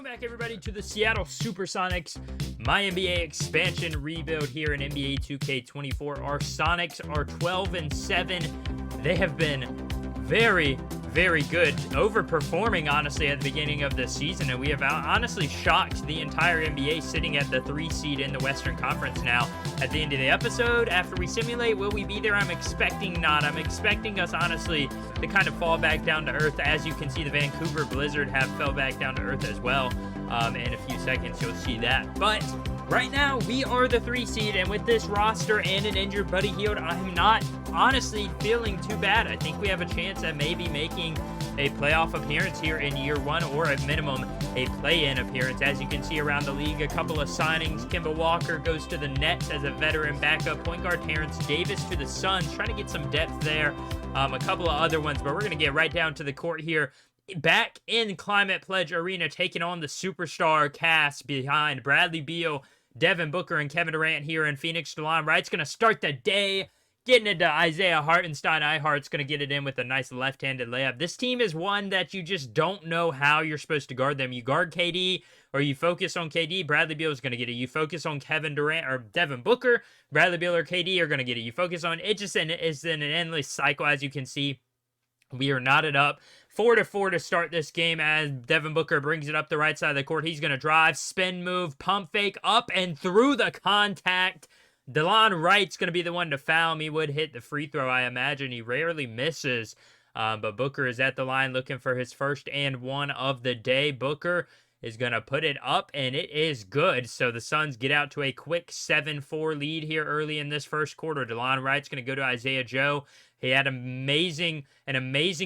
back, everybody, to the Seattle Supersonics MyNBA expansion rebuild here in NBA 2K24. Our Sonics are 12-7. They have been very good, overperforming, honestly, at the beginning of the season, and we have honestly shocked the entire NBA, sitting at the 3 seed in the Western Conference now. At the end of the episode, after we simulate, will we be there? I'm expecting not. I'm expecting us, honestly, to kind of fall back down to earth. As you can see, the Vancouver Blizzard have fell back down to earth as well. In a few seconds, you'll see that. But right now, we are the 3 seed, and with this roster and an injured Buddy Hield, I'm not honestly feeling too bad. I think we have a chance at maybe making a playoff appearance here in year 1, or at minimum a play-in appearance. As you can see around the league, a couple of signings. Kemba Walker goes to the Nets as a veteran backup. Point guard Terrence Davis to the Suns, trying to get some depth there. A couple of other ones, but we're going to get right down to the court here. Back in Climate Pledge Arena, taking on the superstar cast behind Bradley Beal, Devin Booker, and Kevin Durant here in Phoenix. DeLon Wright's going to start the day, getting into Isaiah Hartenstein. Hart's going to get it in with a nice left-handed layup. This team is one that you just don't know how you're supposed to guard them. You guard KD, or you focus on KD, Bradley Beal is going to get it. You focus on Kevin Durant or Devin Booker, Bradley Beal or KD are going to get it. You focus on it, just is in an endless cycle. As you can see, we are knotted up 4-4 to start this game as Devin Booker brings it up the right side of the court. He's going to drive, spin move, pump fake, up and through the contact. DeLon Wright's going to be the one to foul him. He would hit the free throw, I imagine. He rarely misses, but Booker is at the line looking for his first and one of the day. Booker is going to put it up, and it is good. So the Suns get out to a quick 7-4 lead here early in this first quarter. DeLon Wright's going to go to Isaiah Joe. He had an amazing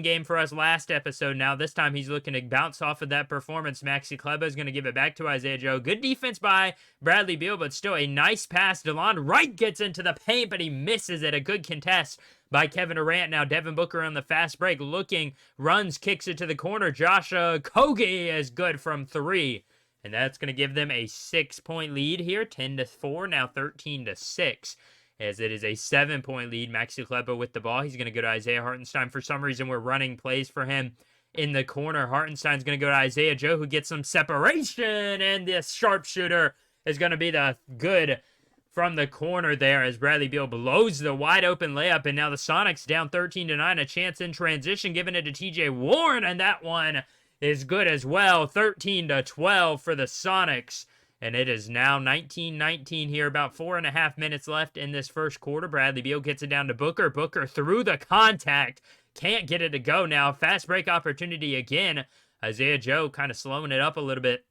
game for us last episode. Now this time he's looking to bounce off of that performance. Maxi Kleber is going to give it back to Isaiah Joe. Good defense by Bradley Beal, but still a nice pass. DeLon Wright gets into the paint, but he misses it. A good contest by Kevin Durant. Now Devin Booker on the fast break, looking, runs, kicks it to the corner. Josh Okogie is good from 3. And that's going to give them a 6-point lead here. 10-4, now 13-6. As it is a 7-point lead. Maxi Kleber with the ball. He's going to go to Isaiah Hartenstein. For some reason, we're running plays for him in the corner. Hartenstein's going to go to Isaiah Joe, who gets some separation. And the sharpshooter is going to be the good from the corner there as Bradley Beal blows the wide open layup. And now the Sonics down 13-9. A chance in transition, giving it to TJ Warren. And that one is good as well. 13-12 for the Sonics. And it is now 19-19 here, about 4.5 minutes left in this first quarter. Bradley Beal gets it down to Booker. Booker through the contact. Can't get it to go now. Fast break opportunity again. Isaiah Joe kind of slowing it up a little bit.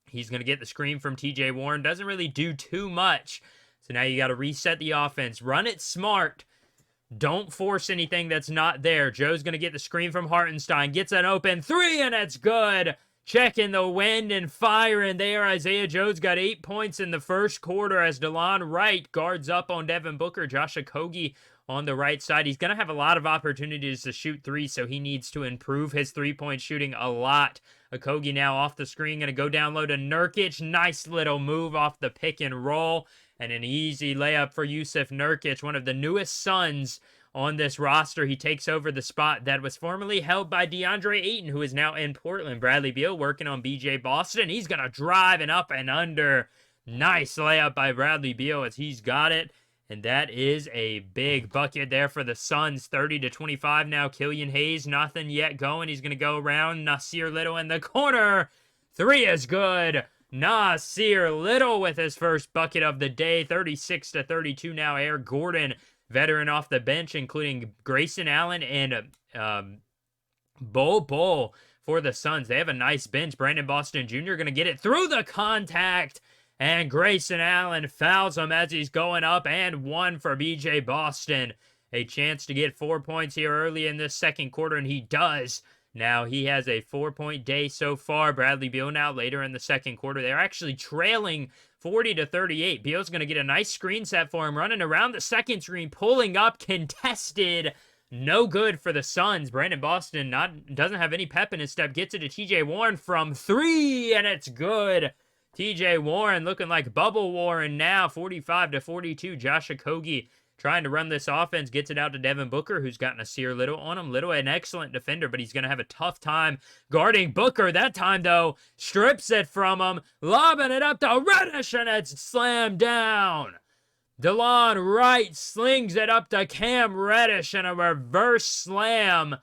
He's going to get the screen from TJ Warren. Doesn't really do too much. So now you got to reset the offense. Run it smart. Don't force anything that's not there. Joe's going to get the screen from Hartenstein. Gets an open 3, and it's good. Checking the wind and firing there. Isaiah Joe's got 8 points in the first quarter as DeLon Wright guards up on Devin Booker. Josh Okogie on the right side. He's going to have a lot of opportunities to shoot 3, so he needs to improve his 3-point shooting a lot. Okogie now off the screen, going to go down low to Nurkic. Nice little move off the pick and roll. And an easy layup for Yusuf Nurkic, one of the newest Suns on this roster. He takes over the spot that was formerly held by DeAndre Ayton, who is now in Portland. Bradley Beal working on BJ Boston. He's going to drive and up and under. Nice layup by Bradley Beal as he's got it. And that is a big bucket there for the Suns. 30-25 now. Killian Hayes, nothing yet going. He's going to go around. Nassir Little in the corner. 3 is good. Nassir Little with his first bucket of the day. 36-32 now. Eric Gordon, veteran off the bench, including Grayson Allen and Bol for the Suns. They have a nice bench. Brandon Boston Jr. going to get it through the contact, and Grayson Allen fouls him as he's going up, and 1 for BJ Boston. A chance to get 4 points here early in this second quarter, and he does. Now he has a 4-point day so far. Bradley Beal now later in the second quarter. They're actually trailing 40-38. Beal's going to get a nice screen set for him, running around the second screen, pulling up, contested. No good for the Suns. Brandon Boston doesn't have any pep in his step. Gets it to TJ Warren from 3, and it's good. TJ Warren looking like Bubble Warren now. 45-42. Josh Okogie trying to run this offense, gets it out to Devin Booker, who's got Nassir Little on him. Little, an excellent defender, but he's going to have a tough time guarding Booker. That time, though, strips it from him, lobbing it up to Reddish, and it's slammed down. DeLon Wright slings it up to Cam Reddish in a reverse slam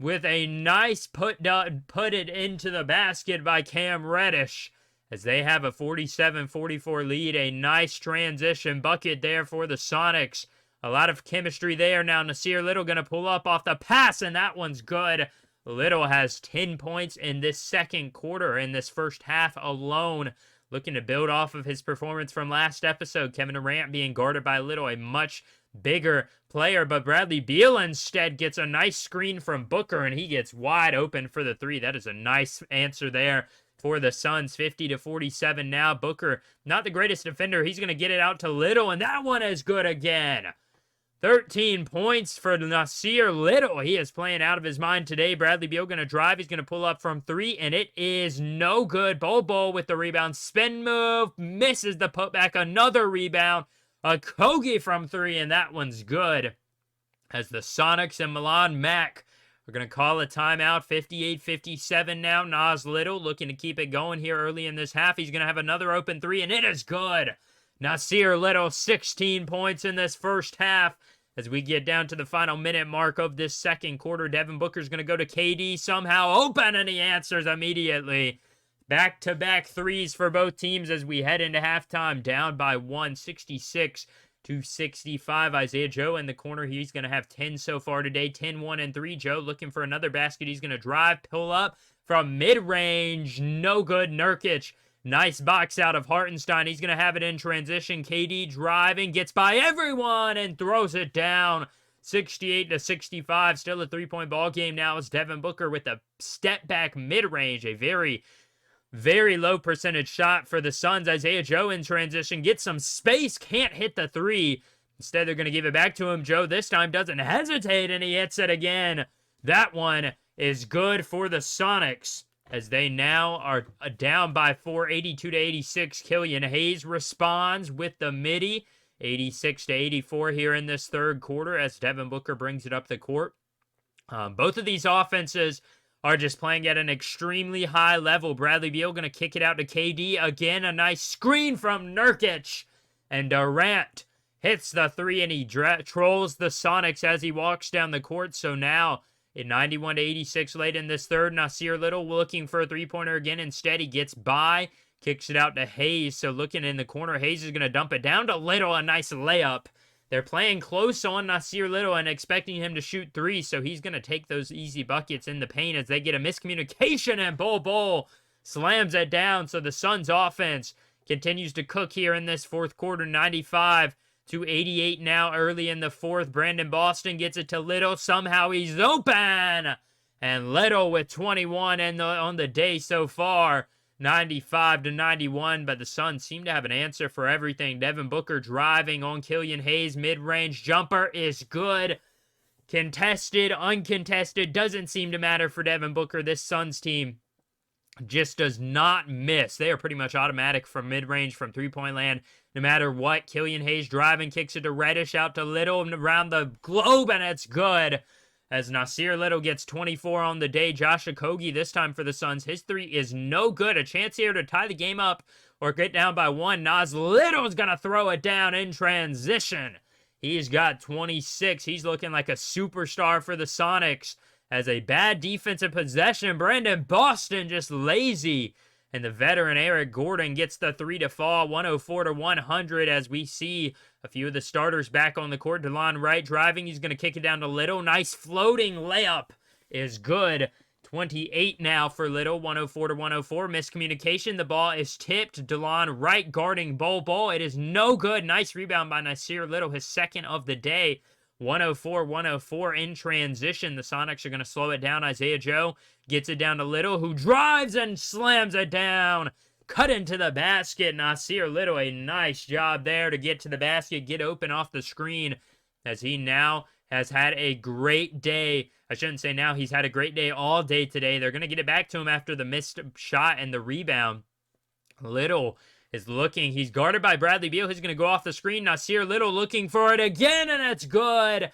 with a nice put it into the basket by Cam Reddish as they have a 47-44 lead. A nice transition bucket there for the Sonics. A lot of chemistry there. Now Nassir Little going to pull up off the pass, and that one's good. Little has 10 points in this second quarter, in this first half alone. Looking to build off of his performance from last episode. Kevin Durant being guarded by Little, a much bigger player. But Bradley Beal instead gets a nice screen from Booker, and he gets wide open for the three. That is a nice answer there for the Suns. 50-47 now. Booker, not the greatest defender. He's going to get it out to Little, and that one is good again. 13 points for Nassir Little. He is playing out of his mind today. Bradley Beal going to drive. He's going to pull up from three, and it is no good. Bol with the rebound. Spin move. Misses the putback. Another rebound. A Kogi from three, and that one's good. As the Sonics and Milan Mack are going to call a timeout. 58-57 now. Nassir Little looking to keep it going here early in this half. He's going to have another open three, and it is good. Nassir Little, 16 points in this first half. As we get down to the final minute mark of this second quarter, Devin Booker's going to go to KD, somehow open, and he answers immediately. Back-to-back threes for both teams as we head into halftime, down by 166-65. Isaiah Joe in the corner. He's going to have 10 so far today, 10, 1, and 3. Joe looking for another basket. He's going to drive, pull up from mid-range. No good. Nurkic. Nice box out of Hartenstein. He's going to have it in transition. KD driving, gets by everyone, and throws it down. 68-65. Still a three-point ball game now as Devin Booker with a step-back mid-range. A very, very low percentage shot for the Suns. Isaiah Joe in transition. Gets some space. Can't hit the three. Instead, they're going to give it back to him. Joe this time doesn't hesitate, and he hits it again. That one is good for the Sonics, as they now are down by 4, 82-86. Killian Hayes responds with the midi, 86-84 here in this third quarter as Devin Booker brings it up the court. Both of these offenses are just playing at an extremely high level. Bradley Beal going to kick it out to KD. Again, a nice screen from Nurkic. And Durant hits the three, and he trolls the Sonics as he walks down the court. So now, at 91-86 late in this third, Nassir Little looking for a three-pointer again. Instead, he gets by, kicks it out to Hayes. So looking in the corner, Hayes is going to dump it down to Little, a nice layup. They're playing close on Nassir Little and expecting him to shoot three, so he's going to take those easy buckets in the paint as they get a miscommunication, and Bol slams it down. So the Suns offense continues to cook here in this fourth quarter. 95-88 now early in the fourth. Brandon Boston gets it to Little. Somehow he's open. And Little with 21 on the day so far. 95-91, but the Suns seem to have an answer for everything. Devin Booker driving on Killian Hayes. Mid-range jumper is good. Contested, uncontested, doesn't seem to matter for Devin Booker. This Suns team just does not miss. They are pretty much automatic from mid-range, from three-point land, no matter what. Killian Hayes driving, kicks it to Reddish, out to Little, and around the globe, and it's good. As Nassir Little gets 24 on the day. Josh Okogie this time for the Suns. His three is no good. A chance here to tie the game up or get down by one. Nassir Little's going to throw it down in transition. He's got 26. He's looking like a superstar for the Sonics. As a bad defensive possession, Brandon Boston just lazy. And the veteran Eric Gordon gets the three to fall, 104-100, as we see a few of the starters back on the court. DeLon Wright driving. He's going to kick it down to Little. Nice floating layup is good. 28 now for Little, 104-104. Miscommunication. The ball is tipped. DeLon Wright guarding Bol. It is no good. Nice rebound by Nassir Little, his second of the day. 104-104 in transition. The Sonics are going to slow it down. Isaiah Joe gets it down to Little, who drives and slams it down. Cut into the basket. Nassir Little, a nice job there to get to the basket, get open off the screen, as he now has had a great day. I shouldn't say now, he's had a great day all day today. They're going to get it back to him after the missed shot and the rebound. Little is looking. He's guarded by Bradley Beal. He's going to go off the screen. Nassir Little looking for it again, and it's good.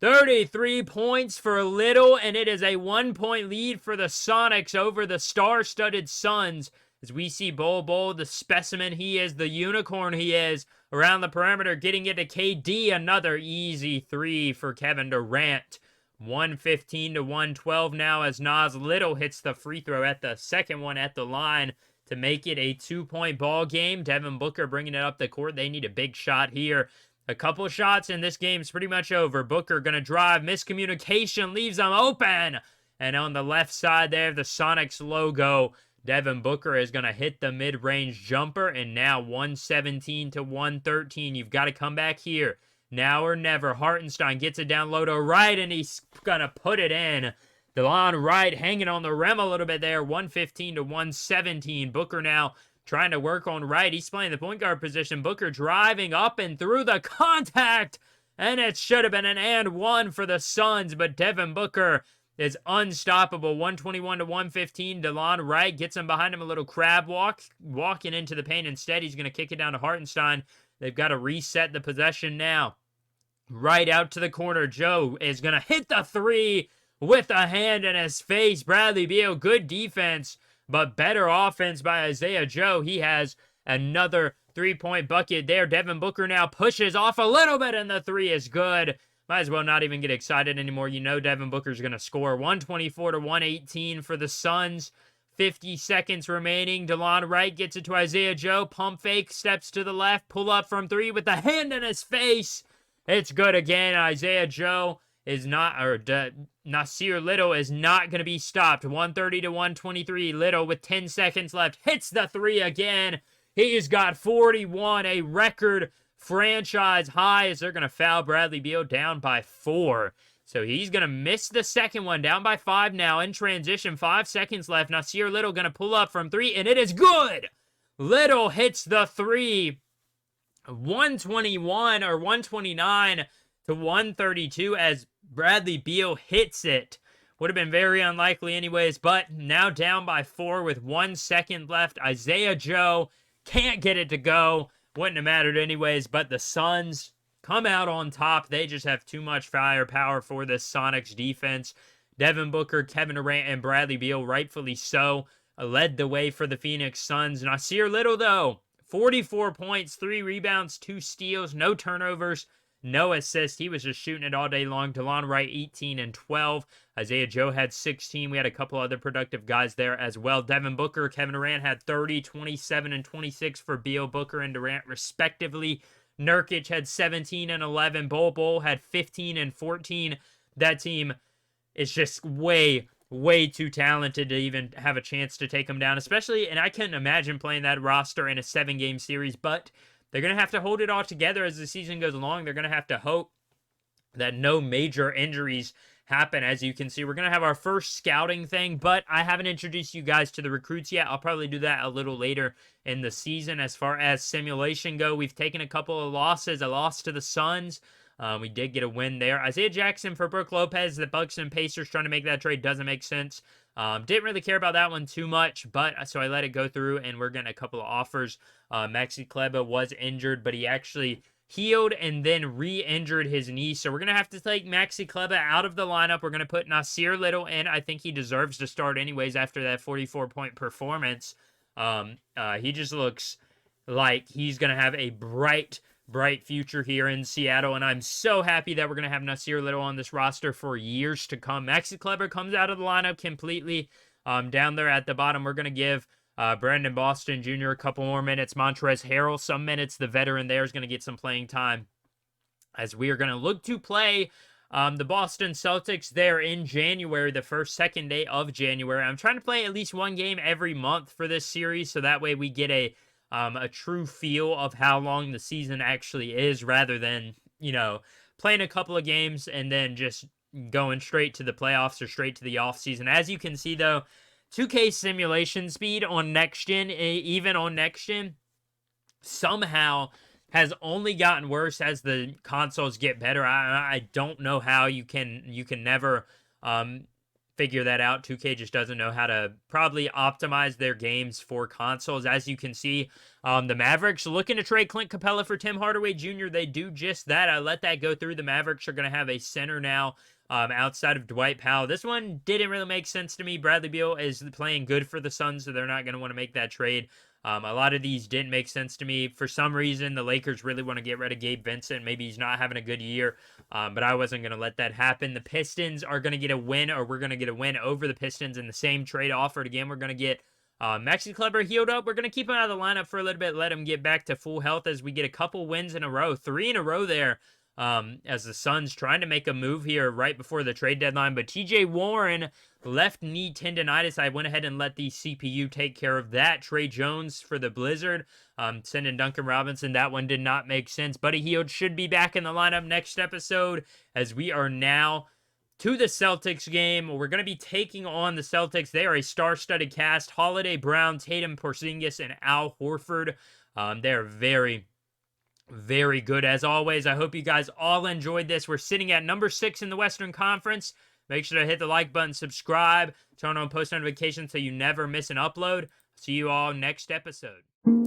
33 points for Little, and it is a 1-point lead for the Sonics over the star-studded Suns. As we see Bol, the specimen he is, the unicorn he is, around the perimeter, getting it to KD. Another easy three for Kevin Durant. 115 to 112 now as Nassir Little hits the free throw at the second one at the line to make it a 2-point ball game. Devin Booker bringing it up the court. They need a big shot here. A couple shots and this game's pretty much over. Booker going to drive. Miscommunication leaves them open. And on the left side there, the Sonics logo, Devin Booker is going to hit the mid-range jumper. And now 117 to 113. You've got to come back here. Now or never. Hartenstein gets it down low to right, and he's going to put it in. DeLon Wright hanging on the rim a little bit there. 115 to 117. Booker now trying to work on Wright. He's playing the point guard position. Booker driving up and through the contact. And it should have been an and one for the Suns, but Devin Booker is unstoppable. 121 to 115. DeLon Wright gets him behind him, a little crab walk. Walking into the paint instead. He's going to kick it down to Hartenstein. They've got to reset the possession now. Right out to the corner. Joe is going to hit the three with a hand in his face. Bradley Beal, good defense, but better offense by Isaiah Joe. He has another three-point bucket there. Devin Booker now pushes off a little bit, and the three is good. Might as well not even get excited anymore. You know Devin Booker's going to score. 124 to 118 for the Suns. 50 seconds remaining. DeLon Wright gets it to Isaiah Joe. Pump fake, steps to the left, pull up from three with the hand in his face. It's good again. Isaiah Joe is not, or Nassir Little is not going to be stopped. 130 to 123. Little with 10 seconds left hits the three again. He's got 41, a record franchise high, as they're going to foul Bradley Beal down by 4. So he's going to miss the second one, down by 5 now in transition. 5 seconds left. Nassir Little going to pull up from 3, and it is good. Little hits the three. 121 or 129 to 132 as Bradley Beal hits it. Would have been very unlikely anyways, but now down by 4 with 1 second left. Isaiah Joe can't get it to go. Wouldn't have mattered anyways, but the Suns come out on top. They just have too much firepower for this Sonics defense. Devin Booker, Kevin Durant, and Bradley Beal, rightfully so, led the way for the Phoenix Suns. Nassir Little, though, 44 points, 3 rebounds, 2 steals, no turnovers, no assists. He was just shooting it all day long. DeLon Wright, 18 and 12. Isaiah Joe had 16. We had a couple other productive guys there as well. Devin Booker, Kevin Durant had 30, 27, and 26 for Beal, Booker, and Durant, respectively. Nurkic had 17 and 11. Bol had 15 and 14. That team is just way too talented to even have a chance to take them down, especially, and I couldn't imagine playing that roster in a 7-game series, but they're going to have to hold it all together as the season goes along. They're going to have to hope that no major injuries happen. As you can see, we're going to have our first scouting thing, but I haven't introduced you guys to the recruits yet. I'll probably do that a little later in the season. As far as simulation go, we've taken a couple of losses. A loss to the Suns. We did get a win there. Isaiah Jackson for Brook Lopez. The Bucks and Pacers trying to make that trade doesn't make sense. Didn't really care about that one too much, but so I let it go through, and we're getting a couple of offers. Maxi Kleber was injured, but he actually healed and then re-injured his knee. So we're going to have to take Maxi Kleber out of the lineup. We're going to put Nassir Little in. I think he deserves to start anyways after that 44-point performance. He just looks like he's going to have a bright future here in Seattle, and I'm so happy that we're going to have Nassir Little on this roster for years to come. Maxi Kleber comes out of the lineup completely. Down there at the bottom, we're going to give Brandon Boston Jr. a couple more minutes. Montrezl Harrell some minutes. The veteran there is going to get some playing time as we are going to look to play the Boston Celtics there in January, the second day of January. I'm trying to play at least one game every month for this series, so that way we get a true feel of how long the season actually is, rather than, playing a couple of games and then just going straight to the playoffs or straight to the offseason. As you can see, though, 2K simulation speed on next gen, even on next gen, somehow has only gotten worse as the consoles get better. I don't know how you can never figure that out. 2K just doesn't know how to probably optimize their games for consoles. As you can see, the Mavericks looking to trade Clint Capella for Tim Hardaway Jr. They do just that. I let that go through. The Mavericks are going to have a center now outside of Dwight Powell. This one didn't really make sense to me. Bradley Beal is playing good for the Suns, so they're not going to want to make that trade. A lot of these didn't make sense to me. For some reason, the Lakers really want to get rid of Gabe Vincent. Maybe he's not having a good year, but I wasn't going to let that happen. The Pistons are going to get a win, or we're going to get a win over the Pistons in the same trade offered. Again, we're going to get Maxi Kleber healed up. We're going to keep him out of the lineup for a little bit, let him get back to full health as we get a couple wins in a row, 3 in a row there. As the Suns trying to make a move here right before the trade deadline. But TJ Warren, left knee tendonitis. I went ahead and let the CPU take care of that. Trey Jones for the Blizzard. Sending Duncan Robinson. That one did not make sense. Buddy Hield should be back in the lineup next episode, as we are now to the Celtics game. We're going to be taking on the Celtics. They are a star-studded cast. Holiday, Brown, Tatum, Porzingis, and Al Horford. They're very, very good as always. I hope you guys all enjoyed this. We're sitting at number 6 in the Western Conference. Make sure to hit the like button, subscribe, turn on post notifications so you never miss an upload. See you all next episode.